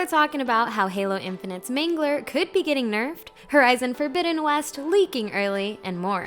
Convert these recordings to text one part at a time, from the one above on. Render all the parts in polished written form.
we're talking about how Halo Infinite's Mangler could be getting nerfed, Horizon Forbidden West leaking early, and more.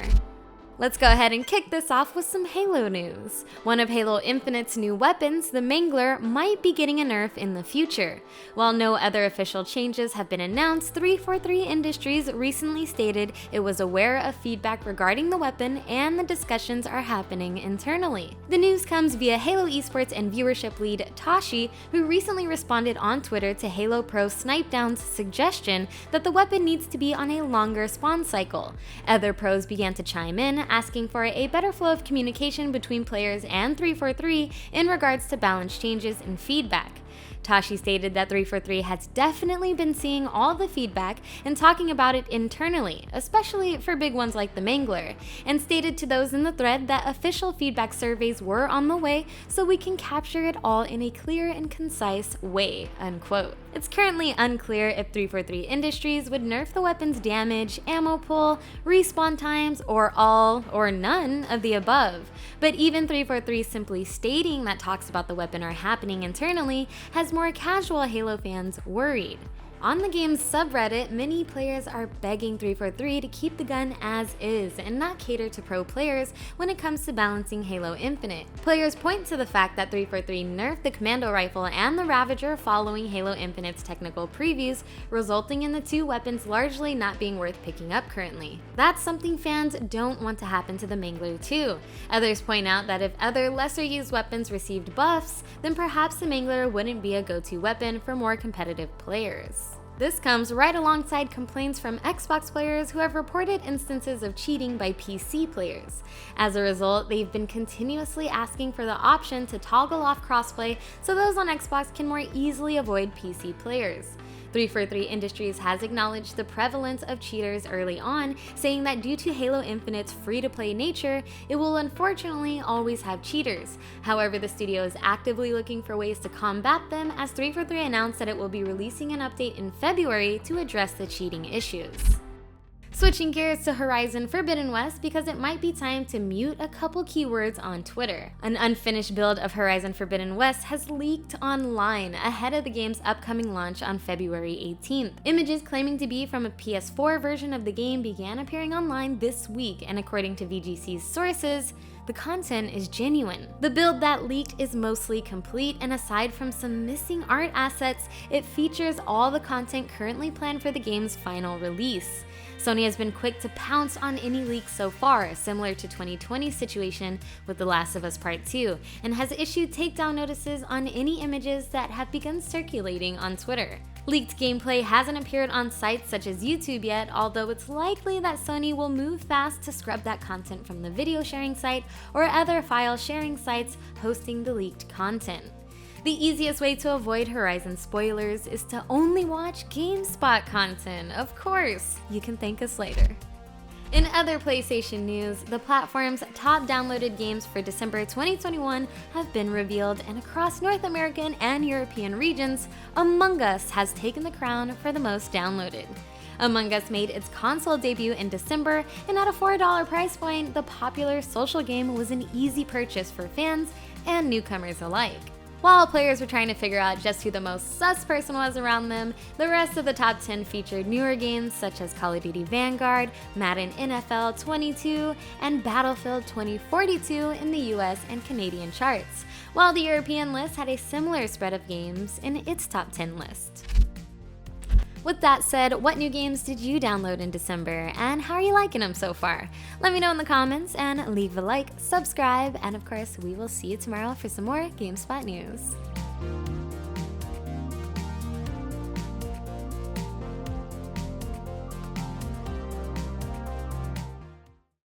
Let's go ahead and kick this off with some Halo news. One of Halo Infinite's new weapons, the Mangler, might be getting a nerf in the future. While no other official changes have been announced, 343 Industries recently stated it was aware of feedback regarding the weapon and the discussions are happening internally. The news comes via Halo esports and viewership lead Tashi, who recently responded on Twitter to Halo Pro Snipedown's suggestion that the weapon needs to be on a longer spawn cycle. Other pros began to chime in, asking for a better flow of communication between players and 343 in regards to balance changes and feedback. Tashi stated that 343 has definitely been seeing all the feedback and talking about it internally, especially for big ones like the Mangler, and stated to those in the thread that official feedback surveys were on the way so we can capture it all in a clear and concise way, unquote. It's currently unclear if 343 Industries would nerf the weapon's damage, ammo pull, respawn times, or all or none of the above. But even 343 simply stating that talks about the weapon are happening internally has more casual Halo fans worried. On the game's subreddit, many players are begging 343 to keep the gun as is and not cater to pro players when it comes to balancing Halo Infinite. Players point to the fact that 343 nerfed the Commando Rifle and the Ravager following Halo Infinite's technical previews, resulting in the two weapons largely not being worth picking up currently. That's something fans don't want to happen to the Mangler too. Others point out that if other lesser used weapons received buffs, then perhaps the Mangler wouldn't be a go-to weapon for more competitive players. This comes right alongside complaints from Xbox players who have reported instances of cheating by PC players. As a result, they've been continuously asking for the option to toggle off crossplay so those on Xbox can more easily avoid PC players. 343 Industries has acknowledged the prevalence of cheaters early on, saying that due to Halo Infinite's free-to-play nature, it will unfortunately always have cheaters. However, the studio is actively looking for ways to combat them, as 343 announced that it will be releasing an update in February to address the cheating issues. Switching gears to Horizon Forbidden West because it might be time to mute a couple keywords on Twitter. An unfinished build of Horizon Forbidden West has leaked online ahead of the game's upcoming launch on February 18th. Images claiming to be from a PS4 version of the game began appearing online this week, and according to VGC's sources, the content is genuine. The build that leaked is mostly complete, and aside from some missing art assets, it features all the content currently planned for the game's final release. Sony has been quick to pounce on any leaks so far, similar to 2020's situation with The Last of Us Part 2, and has issued takedown notices on any images that have begun circulating on Twitter. Leaked gameplay hasn't appeared on sites such as YouTube yet, although it's likely that Sony will move fast to scrub that content from the video sharing site or other file sharing sites hosting the leaked content. The easiest way to avoid Horizon spoilers is to only watch GameSpot content, of course. You can thank us later. In other PlayStation news, the platform's top downloaded games for December 2021 have been revealed, and across North American and European regions, Among Us has taken the crown for the most downloaded. Among Us made its console debut in December, and at a $4 price point, the popular social game was an easy purchase for fans and newcomers alike. While players were trying to figure out just who the most sus person was around them, the rest of the top 10 featured newer games such as Call of Duty Vanguard, Madden NFL 22, and Battlefield 2042 in the US and Canadian charts, while the European list had a similar spread of games in its top 10 list. With that said, what new games did you download in December, and how are you liking them so far? Let me know in the comments, and leave a like, subscribe, and of course, we will see you tomorrow for some more GameSpot news.